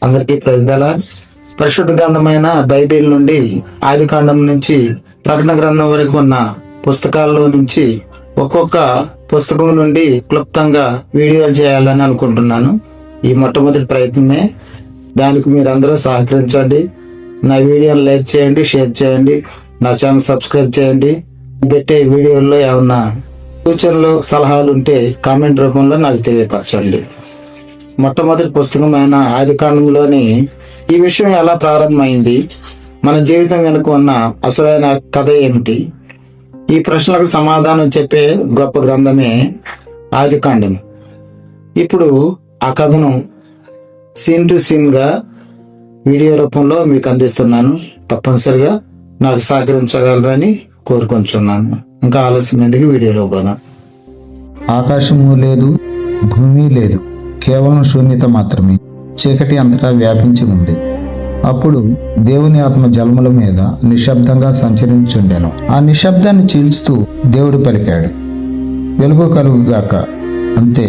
అందరికీ ప్రజల పరిశుద్ధ గ్రంథమైన బైబిల్ నుండి ఆది కాండం నుంచి ప్రకటన గ్రంథం వరకు ఉన్న పుస్తకాల్లో నుంచి ఒక్కొక్క పుస్తకం నుండి క్లుప్తంగా వీడియోలు చేయాలని అనుకుంటున్నాను. ఈ మొట్టమొదటి ప్రయత్నమే. దానికి మీరందరూ సహకరించండి. నా వీడియోని లైక్ చేయండి, షేర్ చేయండి, నా ఛానల్ సబ్స్క్రైబ్ చేయండి. పెట్టే వీడియోల్లో ఏమన్నా సూచనలు సలహాలు ఉంటే కామెంట్ రూపంలో నాకు తెలియపరచండి. మొట్టమొదటి పుస్తకమైన ఆది కాండంలోని ఈ విషయం ఎలా ప్రారంభమైంది, మన జీవితం వెనుక ఉన్న అసలైన కథ ఏమిటి, ఈ ప్రశ్నలకు సమాధానం చెప్పే గొప్ప గ్రంథమే ఆది కాండం. ఇప్పుడు ఆ కథను సీన్ టు సీన్ గా వీడియో రూపంలో మీకు అందిస్తున్నాను. తప్పనిసరిగా నాకు సహకరించగలరని కోరుకుంటున్నాను. ఇంకా ఆలస్యం ఎందుకు వీడియోలో పోదాం. ఆకాశము లేదు, భూమి లేదు, కేవలం శూన్యత మాత్రమే. చీకటి అంతటా వ్యాపించి ఉంది. అప్పుడు దేవుని ఆత్మ జలముల మీద నిశ్శబ్దంగా సంచరించుండెను. ఆ నిశ్శబ్దాన్ని చీల్చుతూ దేవుడు పలికాడు, వెలుగు కలుగుగాక. అంతే,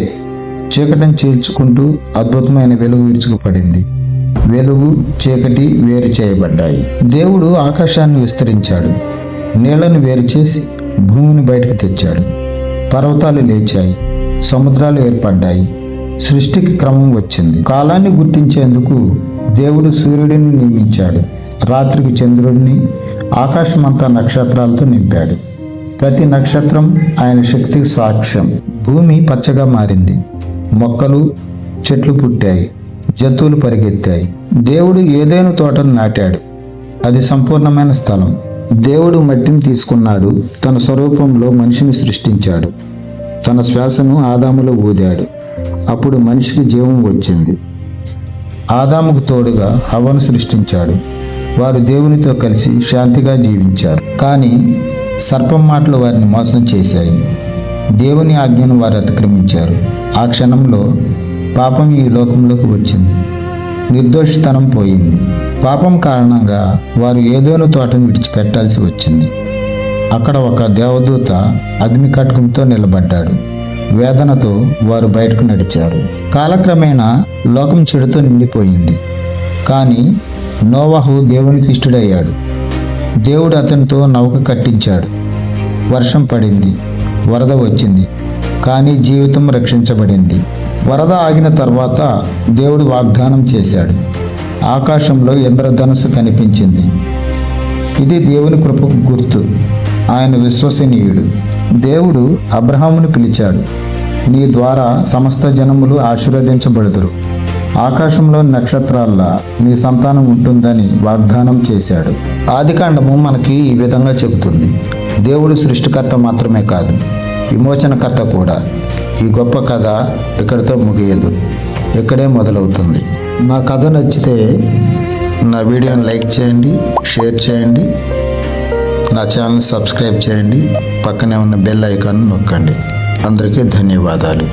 చీకటిని చీల్చుకుంటూ అద్భుతమైన వెలుగు విరుచుకుపడింది. వెలుగు చీకటి వేరు చేయబడ్డాయి. దేవుడు ఆకాశాన్ని విస్తరించాడు, నీళ్లను వేరు చేసి భూమిని బయటకు తెచ్చాడు. పర్వతాలు లేచాయి, సముద్రాలు ఏర్పడ్డాయి. సృష్టికి క్రమం వచ్చింది. కాలాన్ని గుర్తించేందుకు దేవుడు సూర్యుడిని నియమించాడు. రాత్రికి చంద్రుడిని, ఆకాశమంతా నక్షత్రాలతో నింపాడు. ప్రతి నక్షత్రం ఆయన శక్తికి సాక్ష్యం. భూమి పచ్చగా మారింది. మొక్కలు చెట్లు పుట్టాయి, జంతువులు పరిగెత్తాయి. దేవుడు ఏదైనా తోటను నాటాడు. అది సంపూర్ణమైన స్థలం. దేవుడు మట్టిని తీసుకున్నాడు, తన స్వరూపంలో మనిషిని సృష్టించాడు. తన శ్వాసను ఆదాములో ఊదాడు. అప్పుడు మనిషికి జీవం వచ్చింది. ఆదాముకు తోడుగా హవ్వను సృష్టించాడు. వారు దేవునితో కలిసి శాంతిగా జీవించారు. కానీ సర్పం మాటలు వారిని మోసం చేశాయి. దేవుని ఆజ్ఞను వారు అతిక్రమించారు. ఆ క్షణంలో పాపం ఈ లోకంలోకి వచ్చింది. నిర్దోషితనం పోయింది. పాపం కారణంగా వారు ఏదోను తోటను విడిచిపెట్టాల్సి వచ్చింది. అక్కడ ఒక దేవదూత అగ్ని కటకంతో నిలబడ్డాడు. వేదనతో వారు బయటకు నడిచారు. కాలక్రమేణా లోకం చెడుతో నిండిపోయింది. కానీ నోవహు దేవునికి ఇష్టడయ్యాడు. దేవుడు అతనితో నౌక కట్టించాడు. వర్షం పడింది, వరద వచ్చింది, కానీ జీవితం రక్షించబడింది. వరద ఆగిన తర్వాత దేవుడు వాగ్దానం చేశాడు. ఆకాశంలో ఇంద్రధనుస్సు కనిపించింది. ఇది దేవుని కృపకు గుర్తు. ఆయన విశ్వసనీయుడు. దేవుడు అబ్రహామును పిలిచాడు. నీ ద్వారా సమస్త జనములు ఆశీర్వదించబడుదురు. ఆకాశంలో నక్షత్రాల్లా నీ సంతానం ఉంటుందని వాగ్దానం చేశాడు. ఆదికాండము మనకి ఈ విధంగా చెబుతుంది. దేవుడు సృష్టికర్త మాత్రమే కాదు, విమోచనకర్త కూడా. ఈ గొప్ప కథ ఇక్కడితో ముగియదు, ఇక్కడే మొదలవుతుంది. నా కథ నచ్చితే నా వీడియోని లైక్ చేయండి, షేర్ చేయండి, నా ఛానల్ సబ్స్క్రైబ్ చేయండి, పక్కనే ఉన్న బెల్ ఐకాన్ నొక్కండి. అందరికీ ధన్యవాదాలు.